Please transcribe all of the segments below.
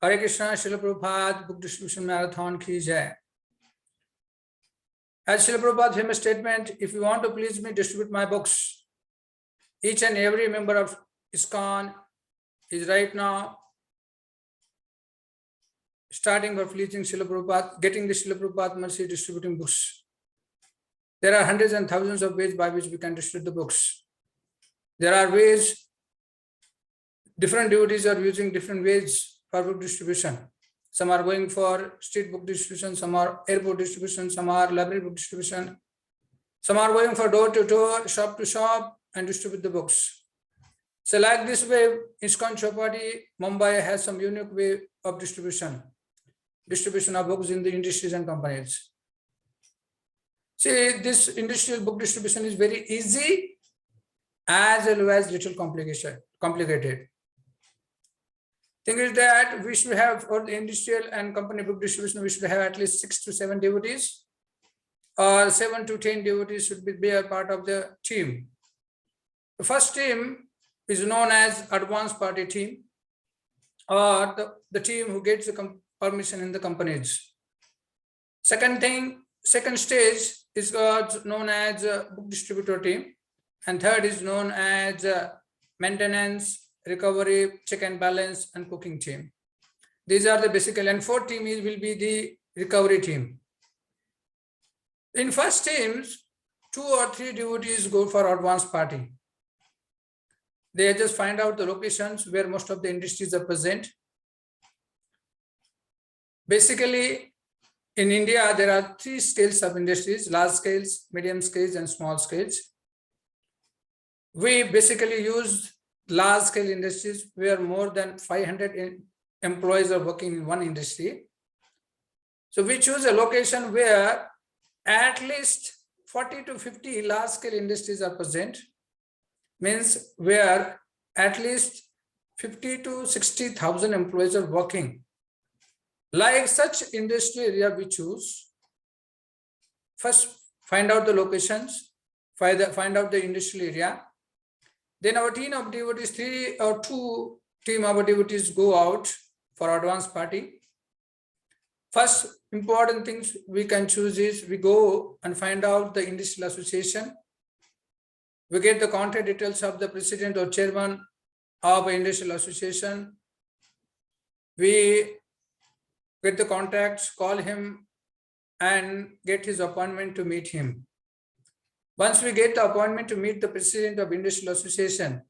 Hare Krishna, Srila Prabhupada, Book Distribution Marathon ki jai. As Srila Prabhupada famous statement, if you want to please me, distribute my books. Each and every member of ISKCON is right now starting for pleasing Srila Prabhupada, getting the Srila Prabhupada mercy, distributing books. There are hundreds and thousands of ways by which we can distribute the books. There are ways, different devotees are using different ways for book distribution. Some are going for street book distribution, some are airport distribution, some are library book distribution. Some are going for door to door, shop to shop and distribute the books. So like this way, ISKCON Chowpatty, Mumbai has some unique way of distribution of books in the industries and companies. See, this industrial book distribution is very easy as well as little complicated. Thing is that we should have, for the industrial and company book distribution, we should have at least 6 to 7 devotees, or 7 to 10 devotees should be a part of the team. The first team is known as advanced party team, or the team who gets the permission in the companies. Second stage is known as book distributor team, and third is known as maintenance, recovery, check and balance, and cooking team. These are the basically, and fourth team will be the recovery team. In first teams, 2 or 3 devotees go for advanced party. They just find out the locations where most of the industries are present. Basically, in India, there are 3 scales of industries: large scales, medium scales, and small scales. We basically use large scale industries where more than 500 employees are working in one industry. So we choose a location where at least 40 to 50 large scale industries are present, means where at least 50 to 60,000 employees are working. Like such industry area we choose. First, find out the locations, find out the industrial area. Then our team of devotees, 3 or 2 team of devotees go out for advanced party. First important things we can choose is we go and find out the industrial association. We get the contact details of the president or chairman of an industrial association. We get the contacts, call him and get his appointment to meet him. Once we get the appointment to meet the president of industrial association,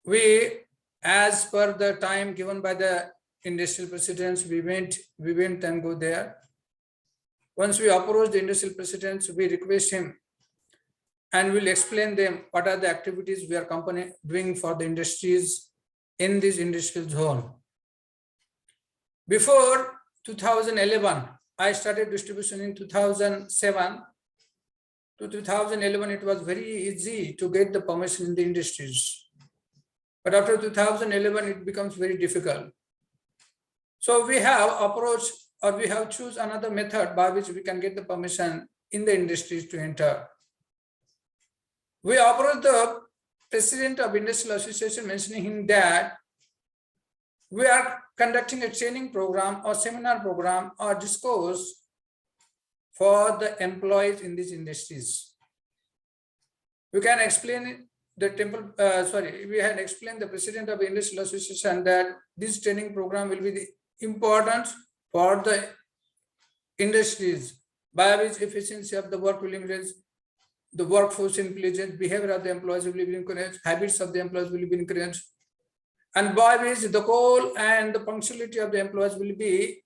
we, as per the time given by the industrial presidents, we went and go there. Once we approach the industrial presidents, we request him and we'll explain them what are the activities we are company doing for the industries in this industrial zone. Before 2011, I started distribution in 2007. To 2011, it was very easy to get the permission in the industries. But after 2011, it becomes very difficult. So we have approached, or we have choose another method by which we can get the permission in the industries to enter. We approached the president of industrial association, mentioning him that we are conducting a training program or seminar program or discourse for the employees in these industries. We can explain we had explained the president of the industrial association that this training program will be the important for the industries, by which efficiency of the work will increase, the workforce intelligence, behavior of the employees will be encouraged, habits of the employees will be encouraged, and by which the goal and the punctuality of the employees will be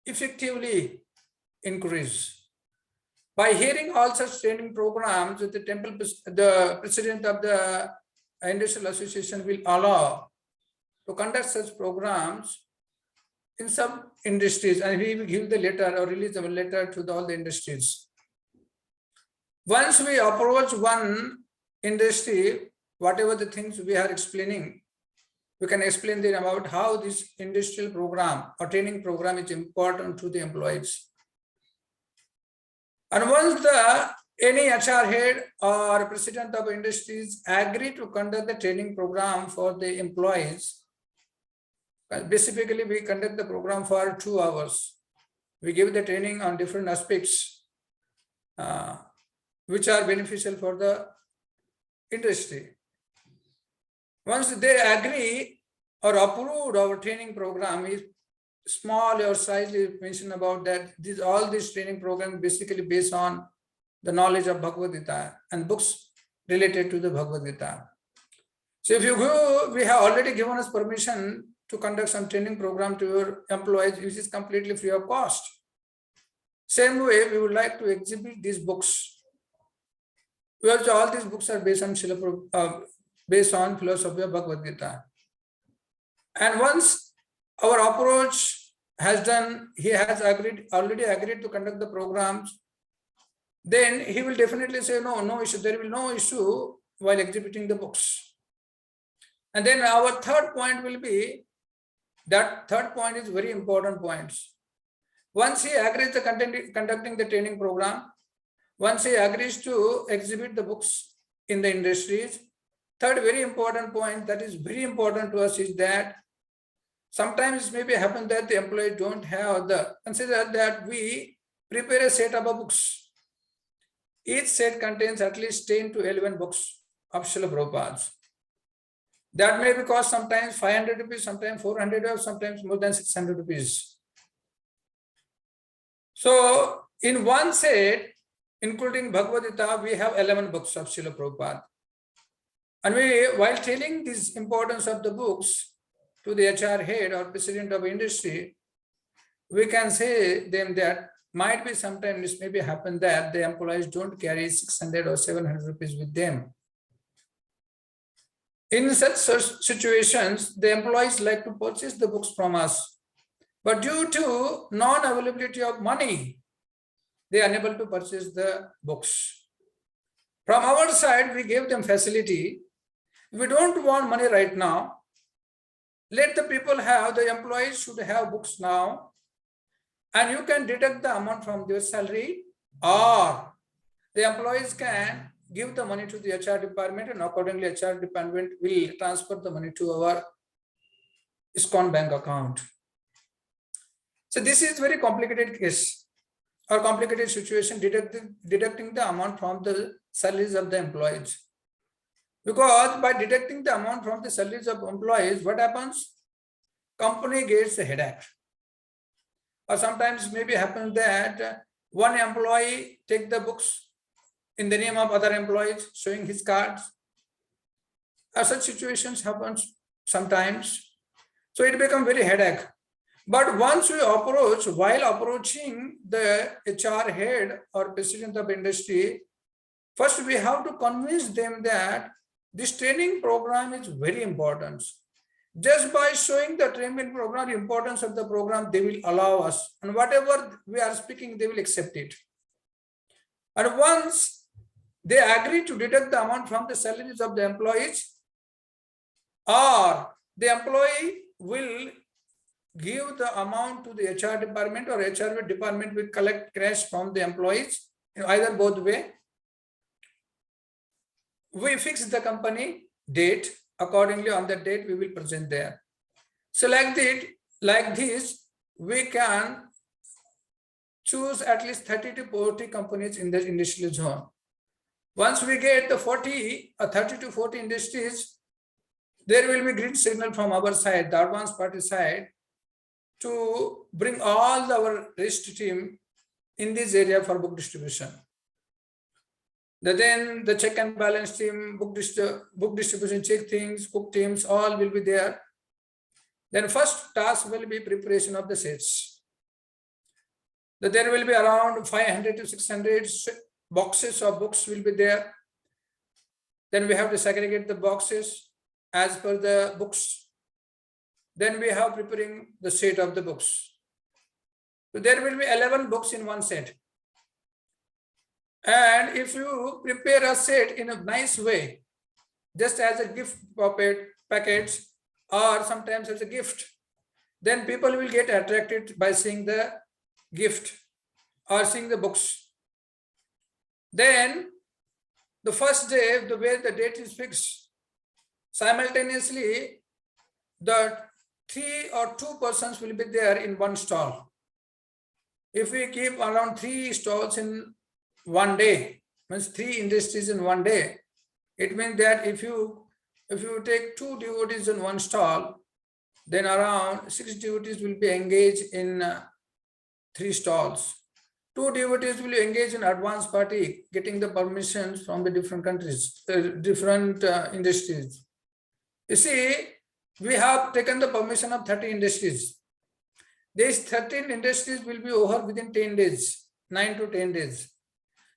effectively increased. By hearing all such training programs, the president of the industrial association will allow to conduct such programs in some industries, and he will give the letter or release a letter to all the industries. Once we approach one industry, whatever the things we are explaining, we can explain them about how this industrial program or training program is important to the employees. And once any HR head or president of industries agree to conduct the training program for the employees, Basically, we conduct the program for 2 hours. We give the training on different aspects which are beneficial for the industry. Once they agree or approved our training program is small or slightly mentioned about that, all these training programs basically based on the knowledge of Bhagavad Gita and books related to the Bhagavad Gita. So if you go, we have already given us permission to conduct some training program to your employees, which is completely free of cost. Same way, we would like to exhibit these books. Also, all these books are based on philosophy of Bhagavad Gita. And once our approach has done, he has already agreed to conduct the programs, then he will definitely say, no issue, there will be no issue while exhibiting the books. And then our third point will be, that third point is very important point. Once he agrees to conducting the training program, once he agrees to exhibit the books in the industries, third very important point that is very important to us is that sometimes it may happen that the employee don't have consider that we prepare a set of books. Each set contains at least 10 to 11 books of Srila Prabhupada's. That may be cost sometimes 500 rupees, sometimes 400 or sometimes more than 600 rupees. So in one set, including Bhagavad Gita, we have 11 books of Srila Prabhupada. And while telling this importance of the books to the HR head or president of industry, we can say them that might be sometimes this may be happen that the employees don't carry 600 or 700 rupees with them. In such situations, the employees like to purchase the books from us, but due to non-availability of money, they are unable to purchase the books. From our side, we gave them facility. We don't want money right now. Let the people have, the employees should have books now, and you can deduct the amount from their salary, or the employees can give the money to the HR department, and accordingly HR department will transfer the money to our ISKCON bank account. So this is very complicated case or complicated situation, deducting the amount from the salaries of the employees. Because by deducting the amount from the salaries of employees, what happens? Company gets a headache. Or sometimes maybe happens that one employee take the books in the name of other employees, showing his cards. Such situations happen sometimes. So it becomes very headache. But once we approach, while approaching the HR head or president of industry, first we have to convince them that this training program is very important. Just by showing the training program, the importance of the program, they will allow us. And whatever we are speaking, they will accept it. And once they agree to deduct the amount from the salaries of the employees, or the employee will give the amount to the HR department, or HR department will collect cash from the employees, either both way. We fix the company date. Accordingly, on that date, we will present there. So like this, we can choose at least 30 to 40 companies in the industrial zone. Once we get the 30 to 40 industries, there will be green signal from our side, the advanced party side, to bring all our rest team in this area for book distribution. Then the check and balance team, book distribution, check things, cook teams, all will be there. Then first task will be preparation of the sets. There will be around 500 to 600 boxes of books will be there. Then we have to segregate the boxes as per the books. Then we have preparing the set of the books. So there will be 11 books in one set. And if you prepare a set in a nice way, just as a gift package or sometimes as a gift, then people will get attracted by seeing the gift or seeing the books. Then the first day, the way the date is fixed, simultaneously the 3 or 2 persons will be there in one stall. If we keep around 3 stalls in one day, means 3 industries in one day, it means that if you take 2 devotees in one stall, then around 6 devotees will be engaged in 3 stalls. 2 devotees will engage in advance party, getting the permissions from the different countries, different industries. You see, we have taken the permission of 30 industries. These 13 industries will be over within 10 days, 9 to 10 days.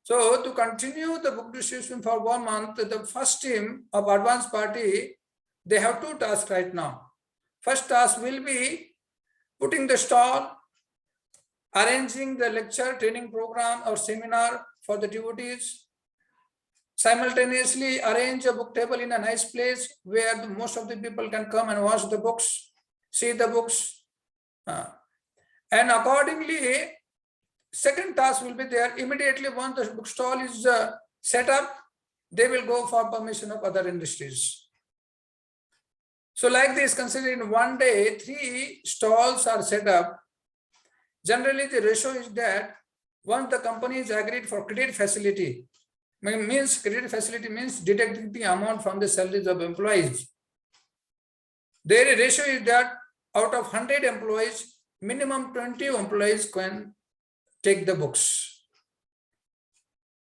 So to continue the book distribution for 1 month, the first team of advance party, they have 2 tasks right now. First task will be putting the stall, arranging the lecture, training program or seminar for the devotees, simultaneously arrange a book table in a nice place where most of the people can come and watch the books, see the books. And accordingly, second task will be there. Immediately once the book stall is set up, they will go for permission of other industries. So like this, consider in one day, 3 stalls are set up. Generally, the ratio is that once the company is agreed for credit facility, means credit facility means deducting the amount from the salaries of employees. Their ratio is that out of 100 employees, minimum 20 employees can take the books.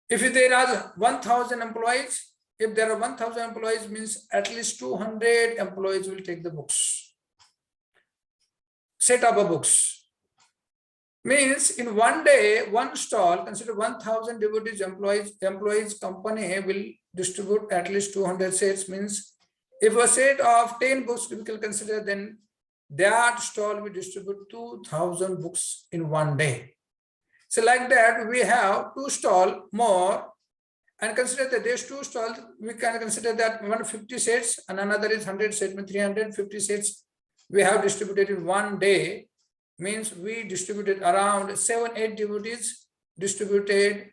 If there are 1,000 employees, if there are 1,000 employees, means at least 200 employees will take the books. Set up a books. Means in one day, one stall, consider 1,000 devotees employees company will distribute at least 200 sets. Means if a set of 10 books we can consider, then that stall will distribute 2,000 books in one day. So like that, we have 2 stalls more, and consider that there's 2 stalls, we can consider that 150 sets and another is 100 sets, 350 sets we have distributed in one day. Means we distributed around 7-8 devotees, distributed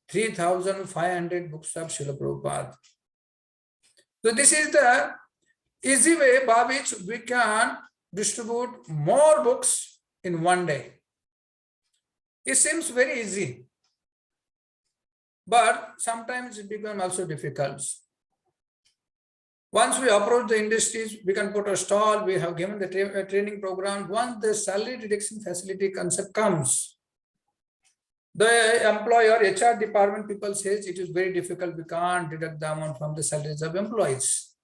3,500 books of Srila Prabhupada. So this is the easy way by which we can distribute more books in one day. It seems very easy, but sometimes it becomes also difficult. Once we approach the industries, we can put a stall, we have given the training program. Once the salary deduction facility concept comes, the employer, HR department people says it is very difficult, we can't deduct the amount from the salaries of employees.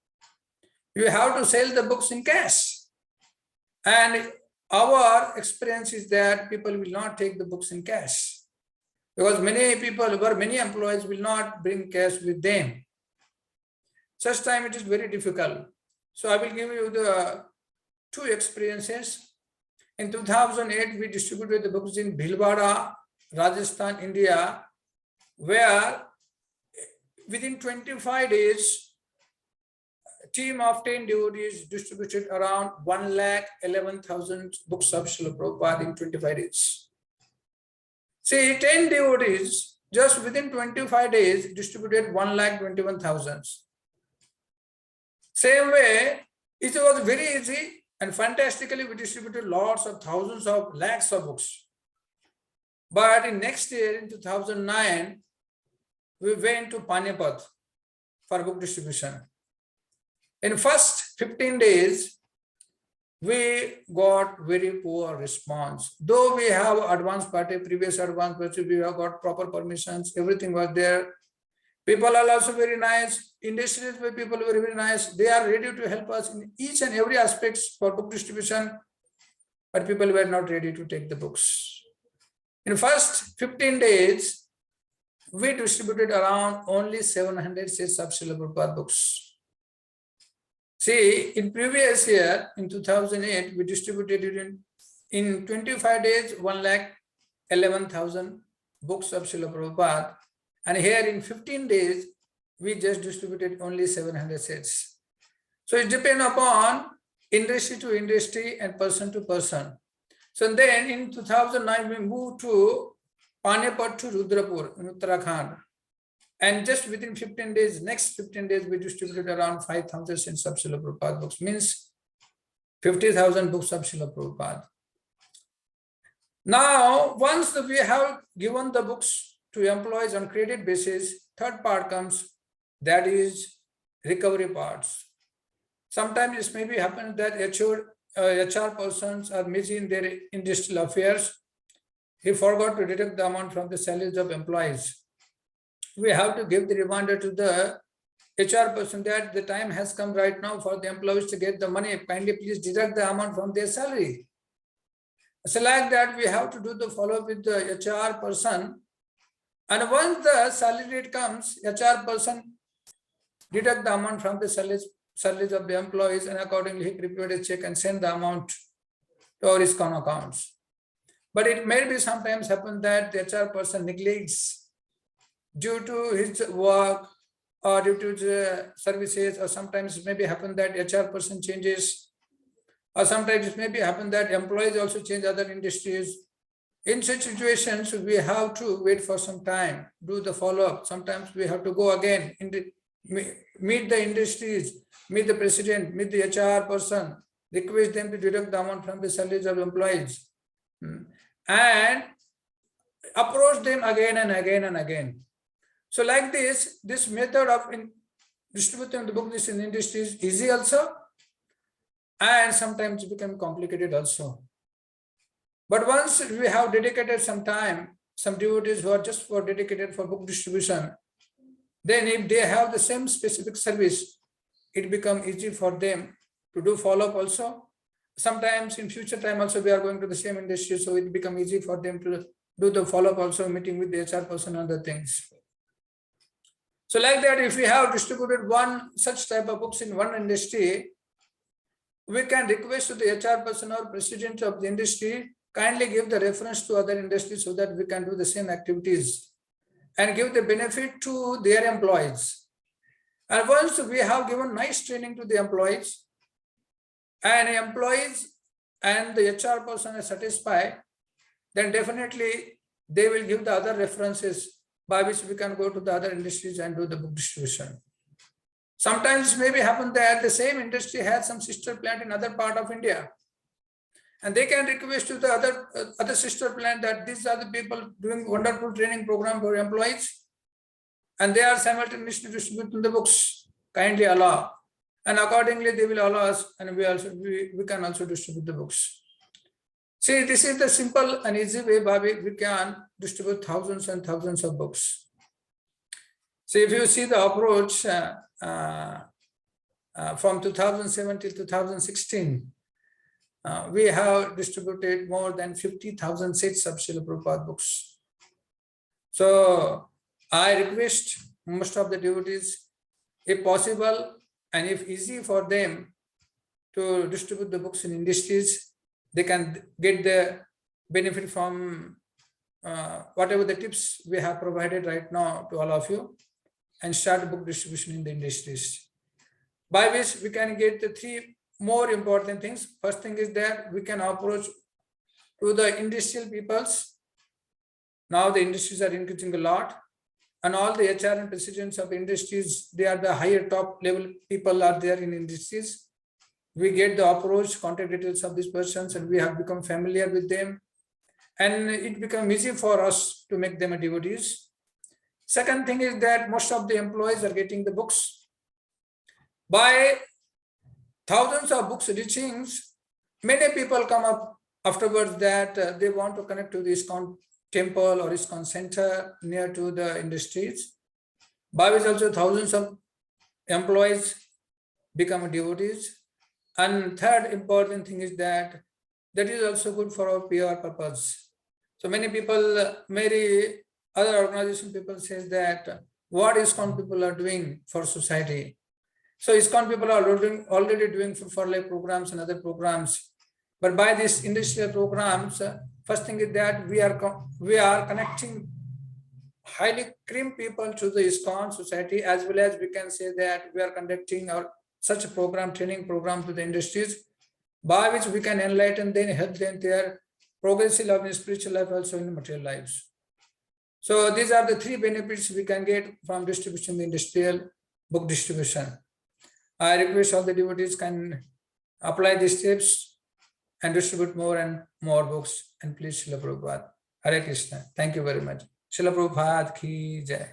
You have to sell the books in cash. And our experience is that people will not take the books in cash, because many employees will not bring cash with them. Such time it is very difficult. So I will give you the 2 experiences. In 2008, we distributed the books in Bhilwara, Rajasthan, India, where within 25 days, a team of 10 devotees distributed around 1,11,000 books of Srila Prabhupada in 25 days. See, 10 devotees just within 25 days distributed 1,21,000. Same way, it was very easy and fantastically we distributed lots of thousands of lakhs of books. But in next year, in 2009, we went to Panipat for book distribution. In first 15 days, we got very poor response. Though we have advance party, previous advance party, we have got proper permissions, everything was there. People are also very nice. Industries where people were very nice. They are ready to help us in each and every aspects for book distribution, but people were not ready to take the books. In first 15 days, we distributed around only 700 sets of Srila Prabhupada books. See, in previous year, in 2008, we distributed it in 25 days, 1,11,000 books of Srila Prabhupada. And here in 15 days, we just distributed only 700 sets. So it depends upon industry to industry and person to person. So then in 2009, we moved to Panipat to Rudrapur in Uttarakhand. And just within 15 days, next 15 days, we distributed around 5,000 sets of Srila Prabhupada books. Means 50,000 books of Srila Prabhupada. Now, once we have given the books to employees on credit basis, third part comes, that is recovery parts. Sometimes it may be happen that HR persons are busy in their industrial affairs. He forgot to deduct the amount from the salaries of employees. We have to give the reminder to the HR person that the time has come right now for the employees to get the money. Kindly please deduct the amount from their salary. So like that, we have to do the follow-up with the HR person. And once the salary date comes, HR person deduct the amount from the salaries of the employees, and accordingly he prepared a check and send the amount to our ISKCON accounts. But it may be sometimes happen that the HR person neglects due to his work or due to the services, or sometimes it may be happen that HR person changes, or sometimes it may be happen that employees also change other industries. In such situations, we have to wait for some time, do the follow-up. Sometimes we have to go again, meet the industries, meet the president, meet the HR person, request them to deduct the amount from the salaries of employees, and approach them again and again and again. So like this method of distributing the books in industries is easy also, and sometimes become complicated also. But once we have dedicated some time, some devotees who are just dedicated for book distribution, then if they have the same specific service, it becomes easy for them to do follow-up also. Sometimes in future time also we are going to the same industry, so it becomes easy for them to do the follow-up also, meeting with the HR person and other things. So like that, if we have distributed one such type of books in one industry, we can request to the HR person or president of the industry, kindly give the reference to other industries so that we can do the same activities and give the benefit to their employees. And once we have given nice training to the employees, and employees and the HR person is satisfied, then definitely they will give the other references by which we can go to the other industries and do the book distribution. Sometimes maybe happen that the same industry has some sister plant in other part of India, and they can request to the other sister plant that these are the people doing wonderful training program for employees, and they are simultaneously distributing the books. Kindly allow, and accordingly they will allow us, and we can also distribute the books. See, this is the simple and easy way by which we can distribute thousands and thousands of books. So if you see the approach from 2007 till 2016, we have distributed more than 50,000 sets of Srila Prabhupada books. So I request most of the devotees, if possible and if easy for them to distribute the books in industries, they can get the benefit from whatever the tips we have provided right now to all of you, and start book distribution in the industries, by which we can get the three more important things. First thing is that we can approach to the industrial peoples. Now the industries are increasing a lot, and all the HR and presidents of industries, they are the higher top level people are there in industries. We get the approach, contact details of these persons, and we have become familiar with them, and it becomes easy for us to make them a devotees. Second thing is that most of the employees are getting the books. By thousands of books reaching, many people come up afterwards that they want to connect to the ISKCON temple or ISKCON center near to the industries. By which also thousands of employees become devotees. And third important thing is that is also good for our PR purpose. So many people, many other organization people says that what ISKCON people are doing for society. So ISKCON people are already doing for life programs and other programs. But by these industrial programs, first thing is that we are connecting highly cream people to the ISKCON society, as well as we can say that we are conducting such a program, training program to the industries, by which we can enlighten them, help them their progressive life in spiritual life, also in material lives. So these are the three benefits we can get from distribution, the industrial book distribution. I request all the devotees can apply these tips and distribute more and more books. And please, Srila Prabhupada. Hare Krishna. Thank you very much. Srila Prabhupada ki jai.